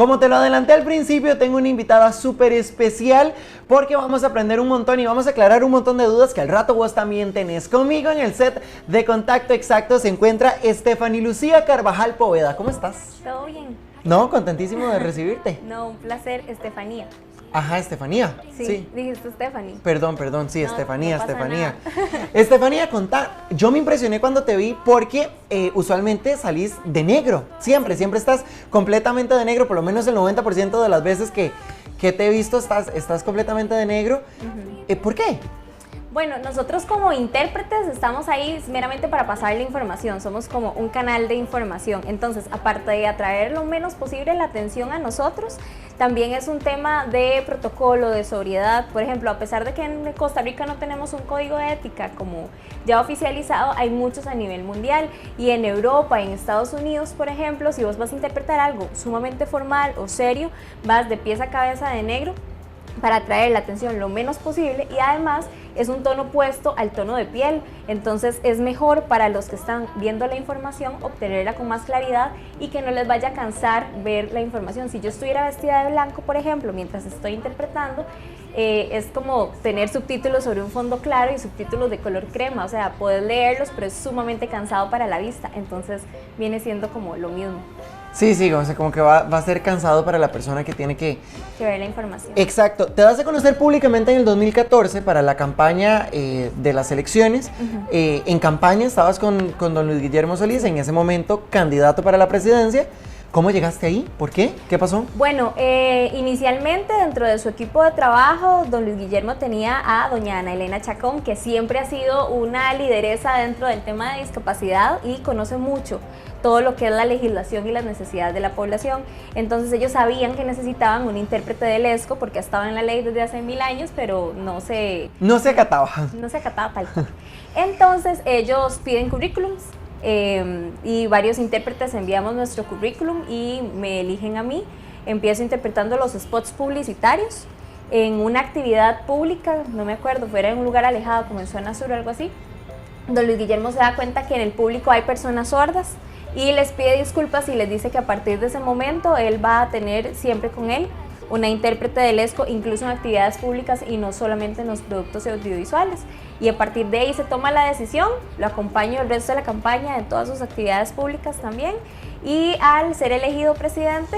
Como te lo adelanté al principio, tengo una invitada súper especial porque vamos a aprender un montón y vamos a aclarar un montón de dudas que al rato vos también tenés. Conmigo en el set de Contacto Exacto se encuentra Stephanie Lucía Carvajal Poveda. ¿Cómo estás? Todo bien. No, contentísimo de recibirte. No, un placer, Estefanía. Ajá, Estefanía. Sí, dijiste Stephanie. Perdón, sí, No, Estefanía, no pasa Estefanía. nada. Estefanía, contá, yo me impresioné cuando te vi porque usualmente salís de negro, siempre estás completamente de negro, por lo menos el 90% de las veces que te he visto estás completamente de negro. ¿Por qué? Bueno, nosotros como intérpretes estamos ahí meramente para pasar la información, somos como un canal de información, entonces aparte de atraer lo menos posible la atención a nosotros, también es un tema de protocolo, de sobriedad. Por ejemplo, a pesar de que en Costa Rica no tenemos un código de ética como ya oficializado, hay muchos a nivel mundial y en Europa, en Estados Unidos, por ejemplo, si vos vas a interpretar algo sumamente formal o serio, vas de pies a cabeza de negro para atraer la atención lo menos posible y además es un tono opuesto al tono de piel, entonces es mejor para los que están viendo la información obtenerla con más claridad y que no les vaya a cansar ver la información. Si yo estuviera vestida de blanco, por ejemplo, mientras estoy interpretando, es como tener subtítulos sobre un fondo claro y subtítulos de color crema, o sea, puedes leerlos, pero es sumamente cansado para la vista, entonces viene siendo como lo mismo. Sí, o sea, como que va a ser cansado para la persona que tiene que ver la información. Exacto. Te das a conocer públicamente en el 2014 para la campaña de las elecciones. En campaña estabas con don Luis Guillermo Solís, en ese momento candidato para la presidencia. ¿Cómo llegaste ahí? ¿Por qué? ¿Qué pasó? Bueno, inicialmente dentro de su equipo de trabajo, don Luis Guillermo tenía a doña Ana Elena Chacón, que siempre ha sido una lideresa dentro del tema de discapacidad y conoce mucho todo lo que es la legislación y las necesidades de la población. Entonces ellos sabían que necesitaban un intérprete del ESCO porque estaba en la ley desde hace 1000 años, pero no se acataba. No se acataba tal cual. Entonces ellos piden currículums. Y varios intérpretes enviamos nuestro currículum y me eligen a mí. Empiezo interpretando los spots publicitarios en una actividad pública, no me acuerdo, fuera en un lugar alejado como en Zona Sur o algo así. Don Luis Guillermo se da cuenta que en el público hay personas sordas y les pide disculpas y les dice que a partir de ese momento él va a tener siempre con él una intérprete del ESCO, incluso en actividades públicas y no solamente en los productos audiovisuales. Y a partir de ahí se toma la decisión, lo acompaño el resto de la campaña en todas sus actividades públicas también. Y al ser elegido presidente,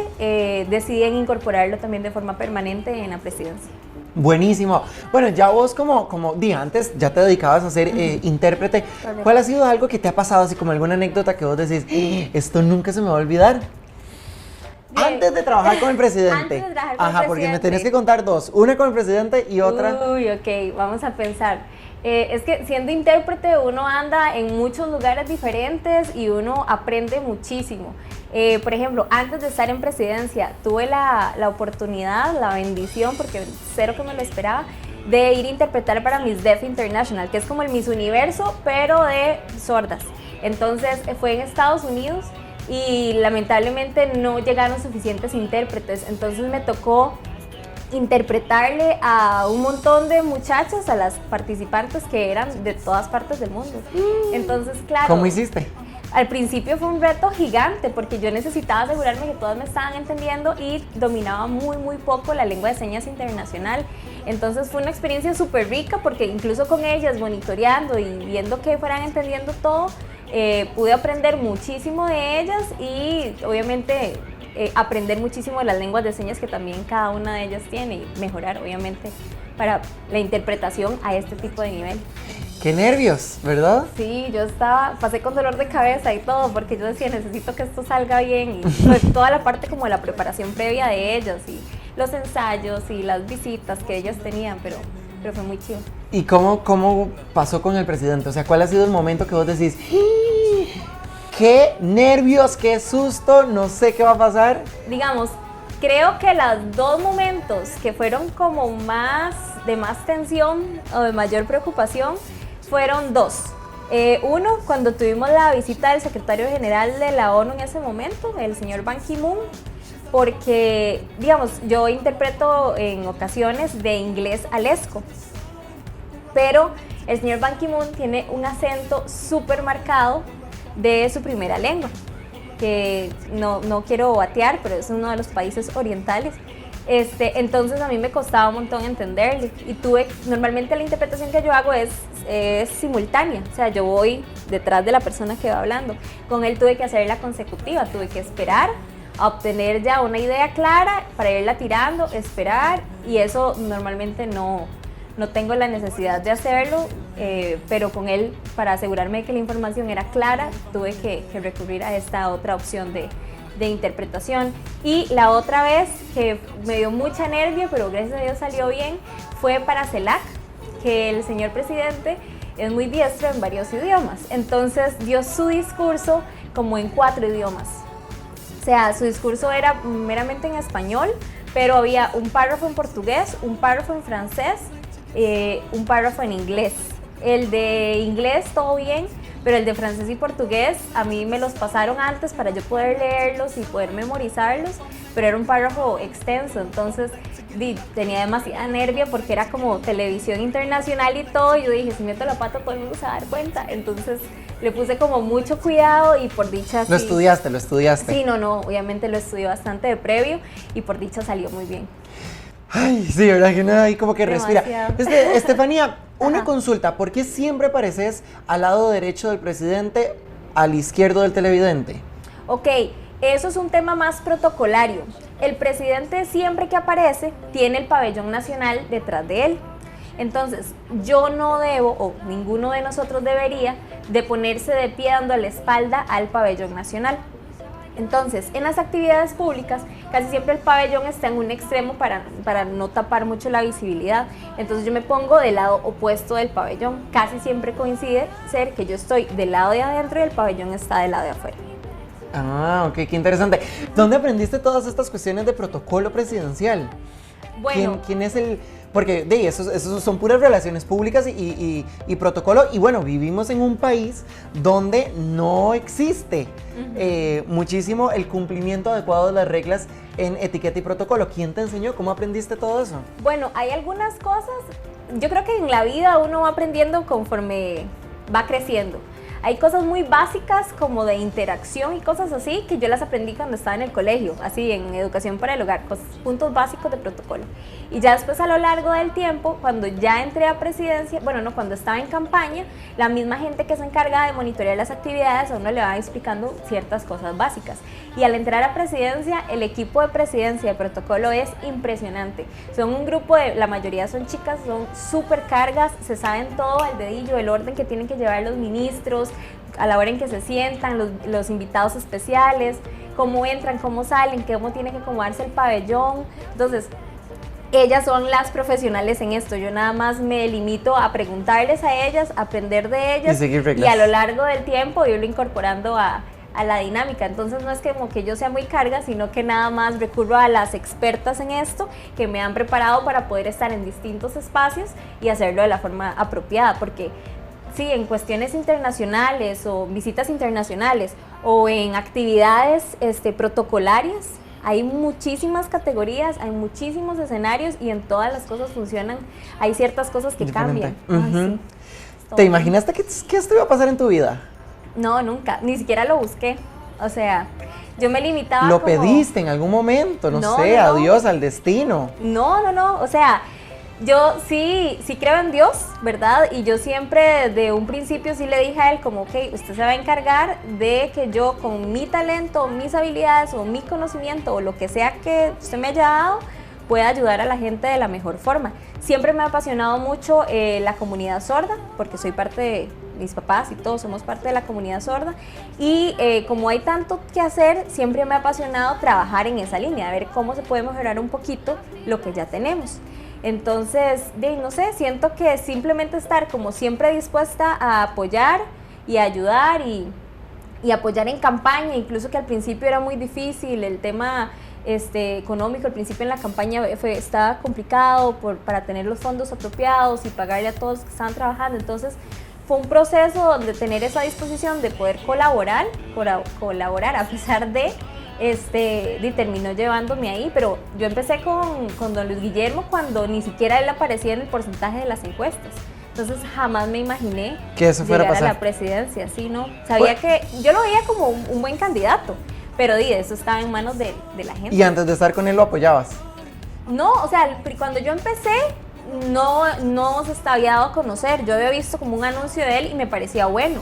deciden incorporarlo también de forma permanente en la presidencia. Buenísimo. Bueno, ya vos como día antes ya te dedicabas a ser intérprete. ¿Cuál ha sido algo que te ha pasado, así como alguna anécdota que vos decís, esto nunca se me va a olvidar? Antes de trabajar con el presidente. Antes de trabajar con el presidente. Porque me tenés que contar dos. Una con el presidente y otra. Uy, ok, vamos a pensar. Es que siendo intérprete uno anda en muchos lugares diferentes y uno aprende muchísimo. Por ejemplo, antes de estar en presidencia, tuve la oportunidad, la bendición, porque cero que me lo esperaba, de ir a interpretar para Miss Deaf International, que es como el Miss Universo, pero de sordas. Entonces fue en Estados Unidos y lamentablemente no llegaron suficientes intérpretes, entonces me tocó interpretarle a un montón de muchachas, a las participantes que eran de todas partes del mundo. Entonces, claro. ¿Cómo hiciste? Al principio fue un reto gigante porque yo necesitaba asegurarme que todas me estaban entendiendo y dominaba muy poco la lengua de señas internacional. Entonces fue una experiencia súper rica porque incluso con ellas monitoreando y viendo que fueran entendiendo todo, pude aprender muchísimo de ellas y obviamente aprender muchísimo de las lenguas de señas que también cada una de ellas tiene y mejorar obviamente para la interpretación a este tipo de nivel. ¡Qué nervios!, ¿verdad? Sí, pasé con dolor de cabeza y todo, porque yo decía, necesito que esto salga bien, y pues, toda la parte como de la preparación previa de ellos, y los ensayos y las visitas que ellas tenían, pero fue muy chido. ¿Y cómo pasó con el presidente? O sea, ¿cuál ha sido el momento que vos decís, qué nervios, qué susto, no sé qué va a pasar? Digamos, creo que los dos momentos que fueron como de más tensión o de mayor preocupación fueron dos. Uno, cuando tuvimos la visita del secretario general de la ONU en ese momento, el señor Ban Ki-moon, porque, digamos, yo interpreto en ocasiones de inglés al ESCO, pero el señor Ban Ki-moon tiene un acento súper marcado de su primera lengua, que no quiero batear, pero es uno de los países orientales. Entonces a mí me costaba un montón entenderle y normalmente la interpretación que yo hago es simultánea, o sea, yo voy detrás de la persona que va hablando. Con él tuve que hacerla consecutiva, tuve que esperar a obtener ya una idea clara para irla tirando, esperar, y eso normalmente no tengo la necesidad de hacerlo, pero con él, para asegurarme de que la información era clara, tuve que recurrir a esta otra opción de interpretación. Y la otra vez que me dio mucha nervio, pero gracias a Dios salió bien, fue para CELAC, que el señor presidente es muy diestro en varios idiomas, entonces dio su discurso como en 4 idiomas. O sea, su discurso era meramente en español, pero había un párrafo en portugués, un párrafo en francés, un párrafo en inglés. El de inglés todo bien, pero el de francés y portugués a mí me los pasaron antes para yo poder leerlos y poder memorizarlos, pero era un párrafo extenso, entonces tenía demasiada nervia porque era como televisión internacional y todo, y yo dije, si meto la pata todo el mundo se va a dar cuenta, entonces le puse como mucho cuidado y por dicha... ¿Lo estudiaste? Sí, no, obviamente lo estudié bastante de previo y por dicha salió muy bien. Ay, sí, verdad que uno ahí como que Demasiado. respira. Estefanía, una Ajá. consulta, ¿por qué siempre apareces al lado derecho del presidente, al izquierdo del televidente? Ok, eso es un tema más protocolario. El presidente siempre que aparece tiene el pabellón nacional detrás de él. Entonces, yo no debo, o ninguno de nosotros debería, de ponerse de pie dando la espalda al pabellón nacional. Entonces, en las actividades públicas, casi siempre el pabellón está en un extremo para no tapar mucho la visibilidad. Entonces yo me pongo del lado opuesto del pabellón. Casi siempre coincide ser que yo estoy del lado de adentro y el pabellón está del lado de afuera. Ah, ok, qué interesante. ¿Dónde aprendiste todas estas cuestiones de protocolo presidencial? Bueno, ¿Quién es el...? Porque esos son puras relaciones públicas y protocolo. Y bueno, vivimos en un país donde no existe muchísimo el cumplimiento adecuado de las reglas en etiqueta y protocolo. ¿Quién te enseñó? ¿Cómo aprendiste todo eso? bueno, hay algunas cosas, yo creo que en la vida uno va aprendiendo conforme va creciendo. Hay cosas muy básicas como de interacción y cosas así que yo las aprendí cuando estaba en el colegio, así en educación para el hogar, puntos básicos de protocolo. Y ya después a lo largo del tiempo, cuando ya entré a presidencia, bueno, no, cuando estaba en campaña, la misma gente que se encarga de monitorear las actividades a uno le va explicando ciertas cosas básicas. Y al entrar a presidencia, el equipo de presidencia de protocolo es impresionante. Son un grupo la mayoría son chicas, son súper cargas, se saben todo al dedillo, el orden que tienen que llevar los ministros, a la hora en que se sientan, los invitados especiales, cómo entran, cómo salen, cómo tiene que acomodarse el pabellón. Entonces, ellas son las profesionales en esto. Yo nada más me limito a preguntarles a ellas, a aprender de ellas y a lo largo del tiempo irlo incorporando a la dinámica. Entonces no es como que yo sea muy carga, sino que nada más recurro a las expertas en esto que me han preparado para poder estar en distintos espacios y hacerlo de la forma apropiada, porque sí, en cuestiones internacionales o visitas internacionales o en actividades protocolarias, hay muchísimas categorías, hay muchísimos escenarios y en todas las cosas funcionan, hay ciertas cosas que cambian. Ay, sí. ¿Te imaginaste que esto iba a pasar en tu vida? No, nunca, ni siquiera lo busqué, o sea, yo me limitaba ¿Lo como... pediste en algún momento? No sé, no. adiós al destino. No, o sea, yo sí creo en Dios, ¿verdad? Y yo siempre de un principio sí le dije a él como, ok, usted se va a encargar de que yo con mi talento, mis habilidades o mi conocimiento o lo que sea que usted me haya dado, pueda ayudar a la gente de la mejor forma. Siempre me ha apasionado mucho la comunidad sorda, porque soy parte de mis papás y todos somos parte de la comunidad sorda, y como hay tanto que hacer, siempre me ha apasionado trabajar en esa línea, de ver cómo se puede mejorar un poquito lo que ya tenemos. Entonces, no sé, siento que simplemente estar como siempre dispuesta a apoyar y a ayudar y apoyar en campaña, incluso que al principio era muy difícil, el tema económico, al principio en la campaña estaba complicado para tener los fondos apropiados y pagarle a todos los que estaban trabajando, entonces fue un proceso donde tener esa disposición de poder colaborar a pesar de terminó llevándome ahí, pero yo empecé con don Luis Guillermo cuando ni siquiera él aparecía en el porcentaje de las encuestas. Entonces jamás me imaginé que eso fuera a pasar a la presidencia, ¿sí? ¿No? Sabía que yo lo veía como un buen candidato, pero eso estaba en manos de la gente. ¿Y antes de estar con él lo apoyabas? No, o sea, cuando yo empecé, no se había dado a conocer. Yo había visto como un anuncio de él y me parecía bueno.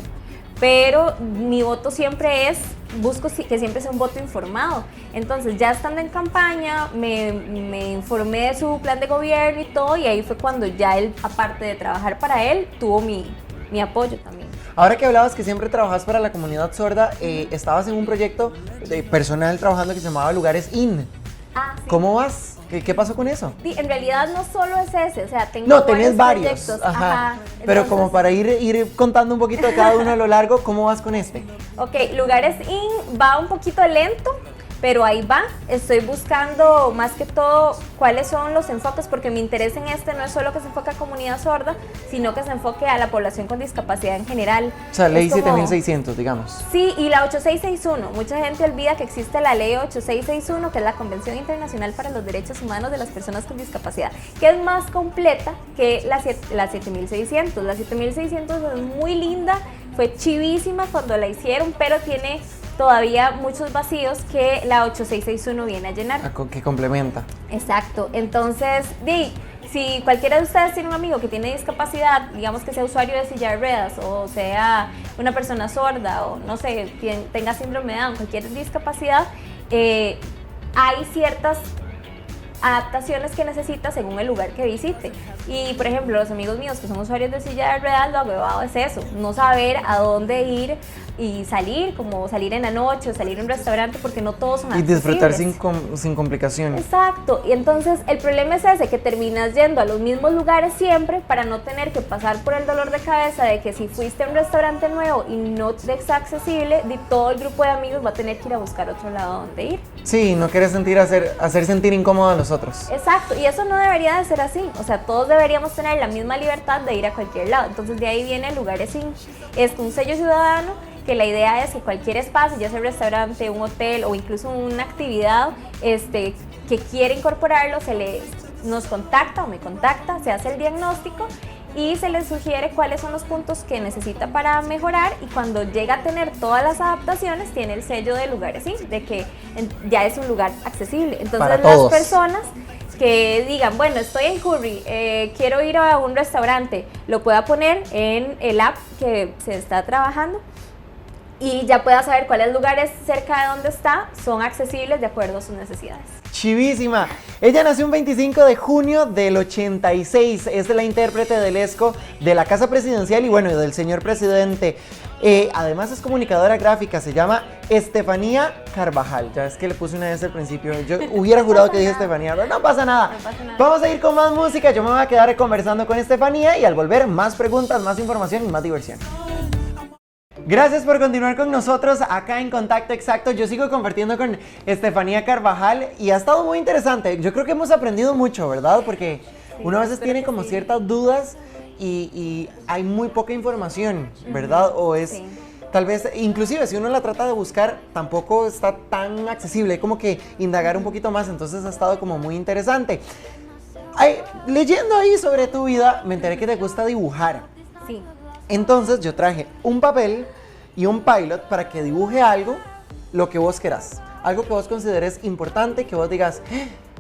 Pero mi voto siempre busco que siempre sea un voto informado. Entonces, ya estando en campaña, me informé de su plan de gobierno y todo, y ahí fue cuando ya él, aparte de trabajar para él, tuvo mi apoyo también. Ahora que hablabas que siempre trabajas para la comunidad sorda, estabas en un proyecto personal trabajando que se llamaba Lugares In. Ah, sí. ¿Cómo vas? ¿Qué pasó con eso? Sí, en realidad no solo es ese, o sea, tengo tenés varios. proyectos. Ajá. Pero como para ir contando un poquito de cada uno a lo largo, ¿cómo vas con este? Ok, Lugares In va un poquito lento, pero ahí va. Estoy buscando más que todo cuáles son los enfoques, porque mi interés en este no es solo que se enfoque a comunidad sorda, sino que se enfoque a la población con discapacidad en general. O sea, ley Es como, 7600, digamos. Sí, y la 8661. Mucha gente olvida que existe la ley 8661, que es la Convención Internacional para los Derechos Humanos de las Personas con Discapacidad, que es más completa que la 7600. La 7600 es muy linda, fue chivísima cuando la hicieron, pero tiene todavía muchos vacíos que la 8661 viene a llenar. Que complementa. Exacto. Entonces, si cualquiera de ustedes tiene un amigo que tiene discapacidad, digamos que sea usuario de silla de ruedas o sea una persona sorda o no sé, tenga síndrome de Down, cualquier discapacidad, hay ciertas adaptaciones que necesita según el lugar que visite. Y por ejemplo, los amigos míos que son usuarios de silla de ruedas, lo agravado es eso, no saber a dónde ir y salir, como salir en la noche o salir a un restaurante, porque no todos son accesibles. Y disfrutar sin complicaciones. Exacto, y entonces el problema es ese, que terminas yendo a los mismos lugares siempre para no tener que pasar por el dolor de cabeza de que si fuiste a un restaurante nuevo y no es accesible, todo el grupo de amigos va a tener que ir a buscar otro lado donde ir. Sí, no quieres hacer sentir incómodo a los otros. Exacto, y eso no debería de ser así, o sea, todos deberíamos tener la misma libertad de ir a cualquier lado. Entonces de ahí viene Lugares In, es un sello ciudadano, que la idea es que cualquier espacio, ya sea un restaurante, un hotel o incluso una actividad que quiere incorporarlo, nos contacta o me contacta, se hace el diagnóstico y se le sugiere cuáles son los puntos que necesita para mejorar, y cuando llega a tener todas las adaptaciones tiene el sello de Lugares In, de que ya es un lugar accesible. Entonces para las todos. Personas que digan, bueno, estoy en Curry, quiero ir a un restaurante, lo pueda poner en el app que se está trabajando y ya pueda saber cuáles lugares cerca de donde está son accesibles de acuerdo a sus necesidades. Chivísima. Ella nació un 25 de junio del 86. Es la intérprete del ESCO de la Casa Presidencial y bueno, del señor presidente. Además es comunicadora gráfica, se llama Estefanía Carvajal. Ya es que le puse una vez al principio. Yo hubiera jurado que dije Estefanía, pero no pasa nada. No pasa nada. Vamos a ir con más música. Yo me voy a quedar conversando con Estefanía y al volver más preguntas, más información y más diversión. Gracias por continuar con nosotros acá en Contacto Exacto. Yo sigo compartiendo con Estefanía Carvajal y ha estado muy interesante. Yo creo que hemos aprendido mucho, ¿verdad? Porque Sí, uno a veces tiene como ciertas dudas y hay muy poca información, ¿verdad? O es... Sí. Tal vez, inclusive si uno la trata de buscar, tampoco está tan accesible, hay como que indagar un poquito más, entonces ha estado como muy interesante. Leyendo ahí sobre tu vida, me enteré que te gusta dibujar. Sí. Entonces yo traje un papel y un Pilot para que dibuje algo, lo que vos querás. Algo que vos consideres importante, que vos digas,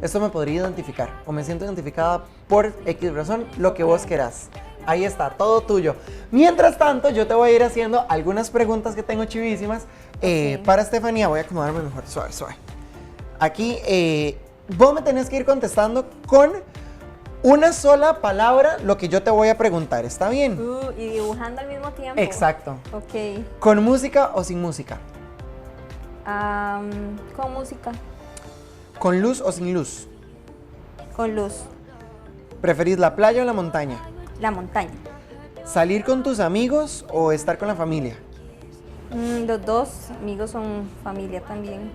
esto me podría identificar o me siento identificada por X razón, lo que vos querás. Ahí está, todo tuyo. Mientras tanto, yo te voy a ir haciendo algunas preguntas que tengo chivísimas para Estefanía. Voy a acomodarme mejor, suave, suave. Aquí, vos me tenés que ir contestando con una sola palabra lo que yo te voy a preguntar, ¿está bien? Y dibujando al mismo tiempo. Exacto. Ok. ¿Con música o sin música? Con música. ¿Con luz o sin luz? Con luz. ¿Preferís la playa o la montaña? La montaña. ¿Salir con tus amigos o estar con la familia? Los dos amigos son familia también.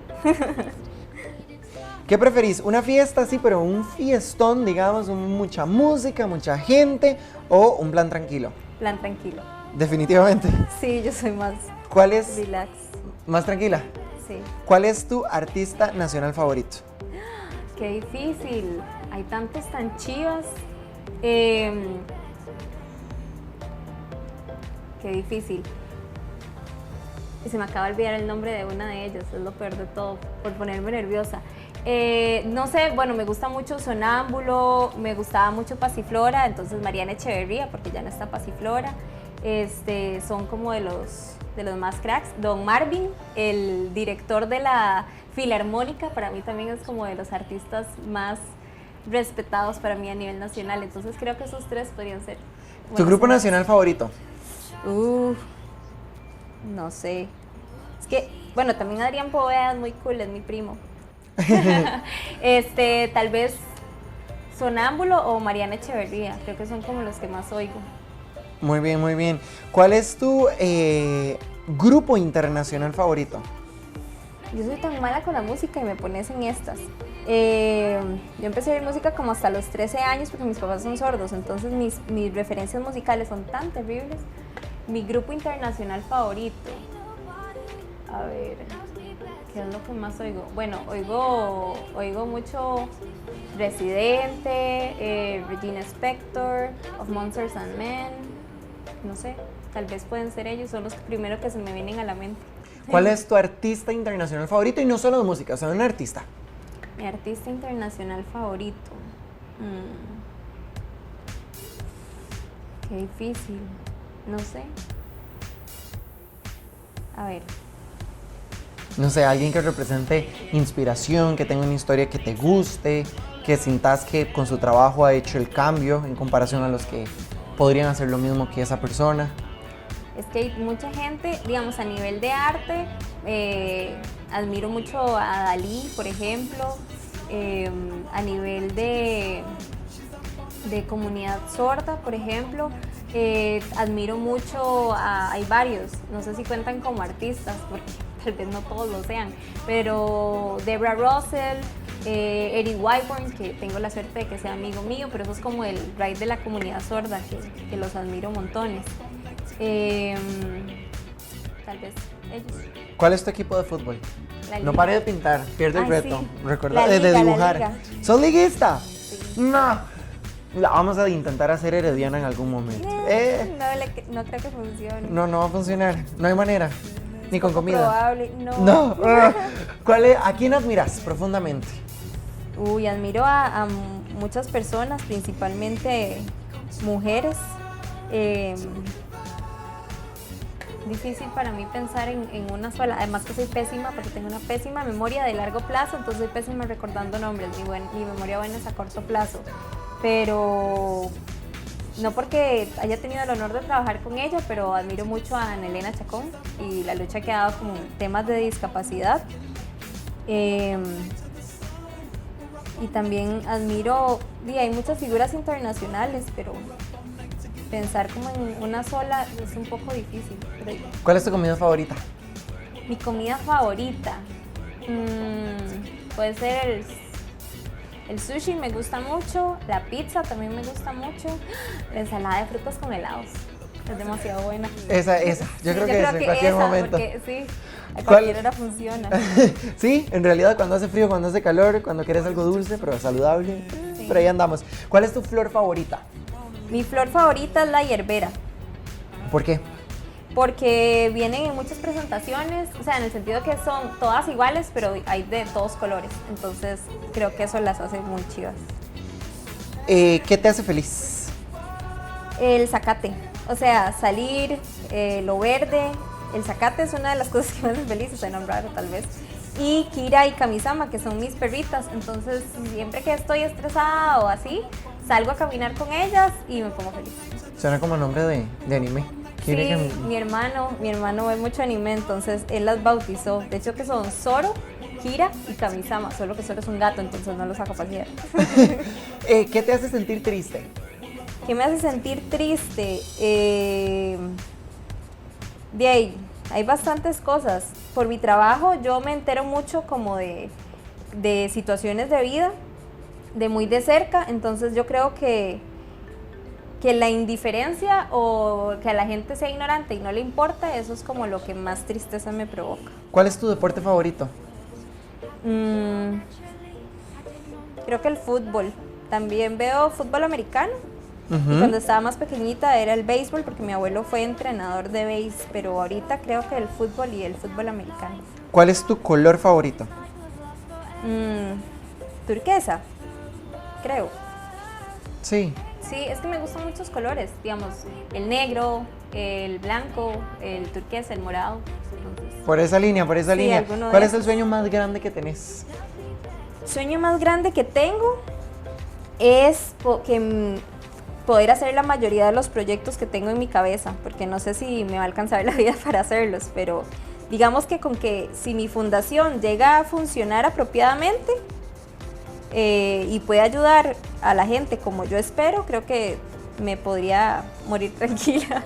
¿Qué preferís? ¿Una fiesta así, pero un fiestón, digamos, mucha música, mucha gente, o un plan tranquilo? Plan tranquilo. Definitivamente. Sí, yo soy más ¿Cuál es? relax. Más tranquila. Sí. ¿Cuál es tu artista nacional favorito? Qué difícil. Hay tantos tan chivas. Qué difícil. Y se me acaba de olvidar el nombre de una de ellas, es lo peor de todo, por ponerme nerviosa. No sé, bueno, me gusta mucho Sonámbulo, me gustaba mucho Pasiflora, entonces Mariana Echeverría, porque ya no está Pasiflora. Son como de los más cracks. Don Marvin, el director de la Filarmónica, para mí también es como de los artistas más respetados para mí a nivel nacional, entonces creo que esos tres podrían ser. ¿Tu grupo nacional favorito? No sé. Es que, bueno, también Adrián Poveda es muy cool, es mi primo. Tal vez Sonámbulo o Mariana Echeverría, creo que son como los que más oigo. Muy bien, muy bien. ¿Cuál es tu grupo internacional favorito? Yo soy tan mala con la música y me pones en estas. Yo empecé a oír música como hasta los 13 años porque mis papás son sordos, entonces mis referencias musicales son tan terribles. Mi grupo internacional favorito. A ver, ¿qué es lo que más oigo? Bueno, oigo mucho Residente, Regina Spektor, Of Monsters and Men. No sé, tal vez pueden ser ellos, son los primeros que se me vienen a la mente. ¿Cuál es tu artista internacional favorito? Y no solo de música, o sea, un artista. Mi artista internacional favorito. Qué difícil. No sé. A ver. No sé, alguien que represente inspiración, que tenga una historia que te guste, que sintas que con su trabajo ha hecho el cambio en comparación a los que podrían hacer lo mismo que esa persona. Es que hay mucha gente, digamos, a nivel de arte, admiro mucho a Dalí, por ejemplo, a nivel de comunidad sorda, por ejemplo, admiro mucho hay varios, no sé si cuentan como artistas, porque tal vez no todos lo sean, pero Debra Russell, Eric Wyborn, que tengo la suerte de que sea amigo mío, pero eso es como el raíz de la comunidad sorda, que los admiro montones. Tal vez ellos. ¿Cuál es tu equipo de fútbol? No pare de pintar, pierde el reto. Sí. Recuerda La de liga, dibujar. la liga. ¿Sos liguista? Sí. No. La vamos a intentar hacer herediana en algún momento. No creo que funcione. No va a funcionar. No hay manera. Ni con comida. Probable, no. No. ¿A quién admiras profundamente? Uy, admiro a muchas personas, principalmente mujeres. Difícil para mí pensar en una sola, además que soy pésima porque tengo una pésima memoria de largo plazo, entonces soy pésima recordando nombres, mi memoria buena es a corto plazo, pero no porque haya tenido el honor de trabajar con ella, pero admiro mucho a Ana Elena Chacón y la lucha que ha dado con temas de discapacidad. Y también admiro, hay muchas figuras internacionales, pero pensar como en una sola es un poco difícil. ¿Cuál es tu comida favorita? Mi comida favorita puede ser el sushi, me gusta mucho, la pizza también me gusta mucho, la ensalada de frutas con helados, es demasiado buena. Esa, yo creo que en cualquier momento. Porque, sí, a cualquier hora funciona. Sí, en realidad cuando hace frío, cuando hace calor, cuando quieres algo dulce pero saludable, Sí. pero ahí andamos. ¿Cuál es tu flor favorita? Mi flor favorita es la hierbera. ¿Por qué? Porque vienen en muchas presentaciones, o sea, en el sentido que son todas iguales, pero hay de todos colores. Entonces, creo que eso las hace muy chivas. ¿Qué te hace feliz? El zacate, o sea, salir, lo verde. El zacate es una de las cosas que me hace feliz, suena raro tal vez. Y Kira y Kamisama, que son mis perritas. Entonces, siempre que estoy estresada o así, salgo a caminar con ellas y me pongo feliz. Suena como nombre de anime. Sí, mi hermano ve mucho anime, entonces él las bautizó. De hecho que son Zoro, Kira y Kamisama, solo que Zoro es un gato, entonces no lo saco a pasear. ¿Qué te hace sentir triste? ¿Qué me hace sentir triste? Hay bastantes cosas. Por mi trabajo yo me entero mucho como de situaciones de vida, de muy de cerca, entonces yo creo que la indiferencia o que a la gente sea ignorante y no le importa, eso es como lo que más tristeza me provoca. ¿Cuál es tu deporte favorito? Creo que el fútbol. También veo fútbol americano Y cuando estaba más pequeñita era el béisbol, porque mi abuelo fue entrenador de béis, pero ahorita creo que el fútbol y el fútbol americano. ¿Cuál es tu color favorito? Turquesa, creo. Sí. Sí, es que me gustan muchos colores, digamos, el negro, el blanco, el turquesa, el morado. Entonces, Por esa línea, por esa línea. alguno de ¿Cuál es el esos. sueño más grande que tenés? Sueño más grande que tengo es poder hacer la mayoría de los proyectos que tengo en mi cabeza, porque no sé si me va a alcanzar la vida para hacerlos, pero digamos que con que si mi fundación llega a funcionar apropiadamente y puede ayudar a la gente como yo espero, creo que me podría morir tranquila.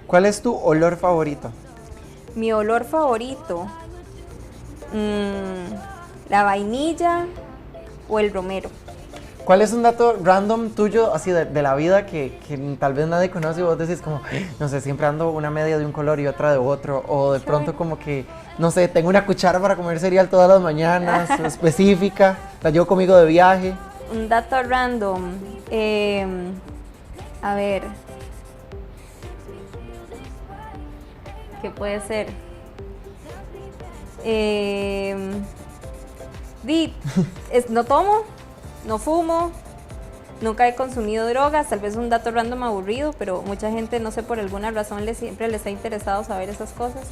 ¿Cuál es tu olor favorito? Mi olor favorito, la vainilla o el romero. ¿Cuál es un dato random tuyo, así de la vida, que tal vez nadie conoce y vos decís como, no sé, siempre ando una media de un color y otra de otro, o de pronto como que, no sé, tengo una cuchara para comer cereal todas las mañanas, específica, la llevo conmigo de viaje? Un dato random, a ver, ¿qué puede ser? No tomo, no fumo, nunca he consumido drogas, tal vez un dato random aburrido, pero mucha gente, no sé, por alguna razón siempre les ha interesado saber esas cosas.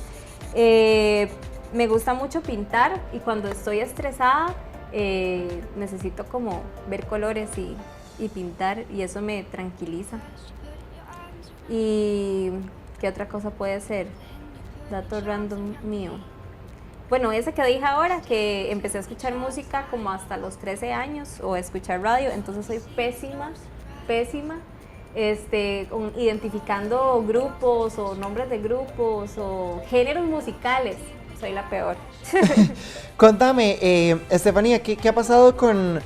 Me gusta mucho pintar y cuando estoy estresada necesito como ver colores y pintar y eso me tranquiliza. ¿Y qué otra cosa puede ser? Dato random mío. Bueno, ese que dije ahora, que empecé a escuchar música como hasta los 13 años o a escuchar radio, entonces soy pésima identificando grupos o nombres de grupos o géneros musicales. Soy la peor. Contame, Estefanía, ¿qué ha pasado con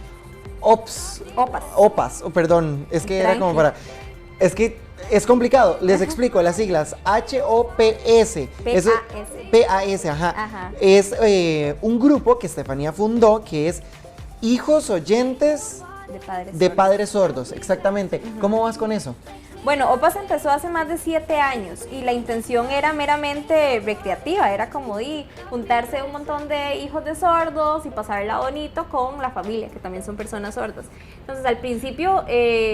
Opas. Perdón, es que era como Tranqui. es que es complicado, les explico las siglas, HOPS. Eso- PAS, ajá. Ajá. Es un grupo que Estefanía fundó, que es Hijos Oyentes de Padres Sordos, exactamente. ¿Cómo vas con eso? Bueno, OPAS empezó hace más de 7 años y la intención era meramente recreativa, era como juntarse un montón de hijos de sordos y pasarla bonito con la familia, que también son personas sordas. Entonces al principio,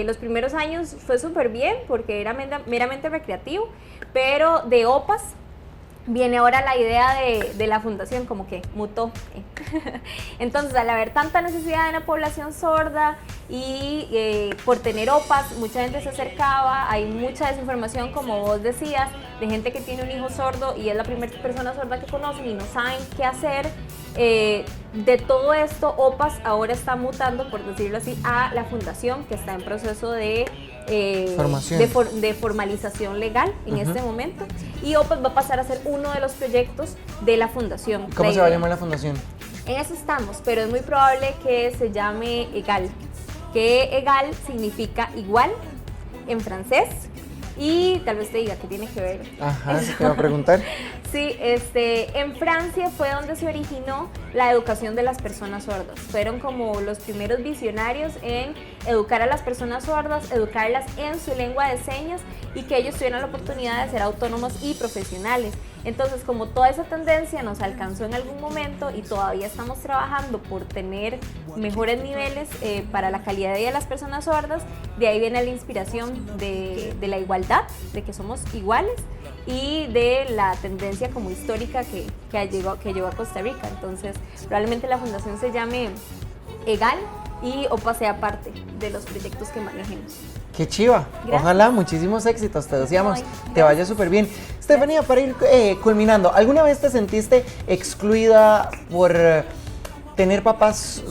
los primeros años fue súper bien porque era meramente recreativo, pero de OPAS viene ahora la idea de la fundación, como que mutó. Entonces, al haber tanta necesidad en la población sorda y por tener OPAS, mucha gente se acercaba, hay mucha desinformación, como vos decías, de gente que tiene un hijo sordo y es la primera persona sorda que conocen y no saben qué hacer. De todo esto, OPAS ahora está mutando, por decirlo así, a la fundación, que está en proceso de Formación. de formalización legal en este momento, y OPAS va a pasar a ser uno de los proyectos de la fundación. ¿Cómo se va a llamar la fundación? En eso estamos, pero es muy probable que se llame EGAL, que EGAL significa igual en francés, y tal vez te diga qué tiene que ver. Ajá, eso te iba a preguntar. Sí, en Francia fue donde se originó la educación de las personas sordas. Fueron como los primeros visionarios en educar a las personas sordas, educarlas en su lengua de señas y que ellos tuvieran la oportunidad de ser autónomos y profesionales. Entonces, como toda esa tendencia nos alcanzó en algún momento y todavía estamos trabajando por tener mejores niveles para la calidad de vida de las personas sordas, de ahí viene la inspiración de la igualdad, de que somos iguales, y de la tendencia como histórica que llegó a Costa Rica. Entonces, probablemente la fundación se llame EGAL y OPA sea parte de los proyectos que manejemos. ¡Qué chiva! Gracias. Ojalá, muchísimos éxitos, te deseamos, Ay, te vaya súper bien. Estefanía, para ir culminando, ¿alguna vez te sentiste excluida por tener papás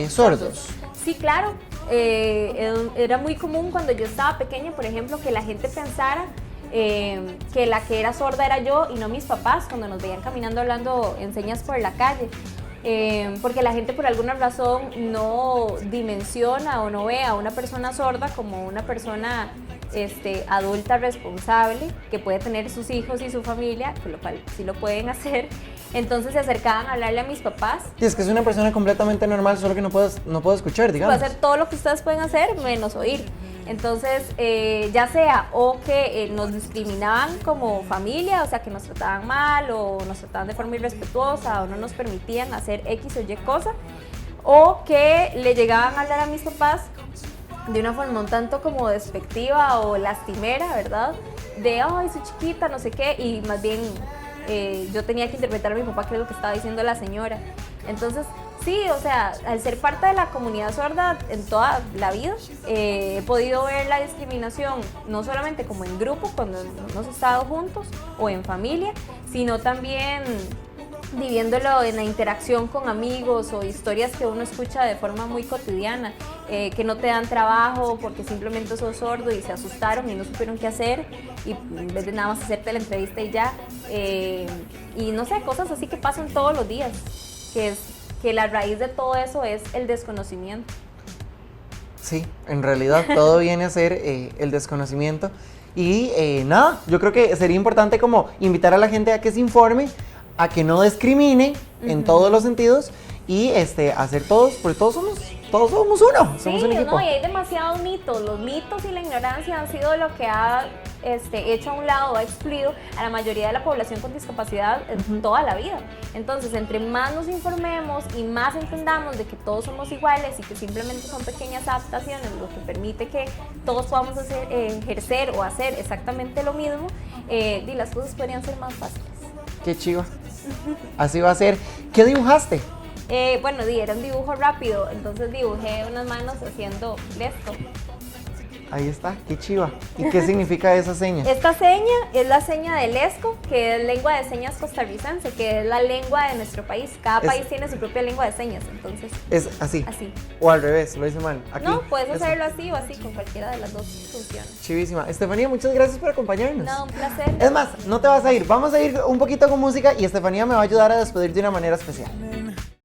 sordos? Sí, claro. Era muy común cuando yo estaba pequeña, por ejemplo, que la gente pensara que la que era sorda era yo y no mis papás cuando nos veían caminando hablando en señas por la calle. Porque la gente por alguna razón no dimensiona o no ve a una persona sorda como una persona adulta responsable que puede tener sus hijos y su familia, con lo cual sí lo pueden hacer, Entonces se acercaban a hablarle a mis papás. Y es que es una persona completamente normal, solo que no puedo escuchar, digamos. Puedo hacer todo lo que ustedes pueden hacer, menos oír. Entonces, ya sea o que nos discriminaban como familia, o sea, que nos trataban mal o nos trataban de forma irrespetuosa o no nos permitían hacer X o Y cosa, o que le llegaban a hablar a mis papás de una forma un tanto como despectiva o lastimera, ¿verdad? De, ay, soy chiquita, no sé qué, y más bien yo tenía que interpretar a mi papá qué es lo que estaba diciendo la señora. Entonces, sí, o sea, al ser parte de la comunidad sorda en toda la vida, he podido ver la discriminación no solamente como en grupo, cuando hemos estado juntos, o en familia, sino también viviéndolo en la interacción con amigos o historias que uno escucha de forma muy cotidiana, que no te dan trabajo porque simplemente sos sordo y se asustaron y no supieron qué hacer y en vez de nada más hacerte la entrevista y ya, y no sé, cosas así que pasan todos los días, que la raíz de todo eso es el desconocimiento. Sí, en realidad todo viene a ser el desconocimiento y nada, yo creo que sería importante como invitar a la gente a que se informe, a que no discrimine en todos los sentidos y hacer todos, porque todos somos uno, somos un equipo. No, y hay demasiados mitos, los mitos y la ignorancia han sido lo que ha hecho a un lado, ha excluido a la mayoría de la población con discapacidad en toda la vida. Entonces, entre más nos informemos y más entendamos de que todos somos iguales y que simplemente son pequeñas adaptaciones, lo que permite que todos podamos ejercer o hacer exactamente lo mismo, y las cosas podrían ser más fáciles. Qué chiva. Así va a ser. ¿Qué dibujaste? Bueno, era un dibujo rápido, entonces dibujé unas manos haciendo esto. Ahí está, qué chiva. ¿Y qué significa esa seña? Esta seña es la seña del ESCO, que es lengua de señas costarricense, que es la lengua de nuestro país. Cada país tiene su propia lengua de señas, entonces. Es así. Así. O al revés, lo hice mal. Aquí. No, puedes hacerlo así o así, con cualquiera de las dos funciones. Chivísima. Estefanía, muchas gracias por acompañarnos. No, un placer. Es más, no te vas a ir. Vamos a ir un poquito con música y Estefanía me va a ayudar a despedir de una manera especial.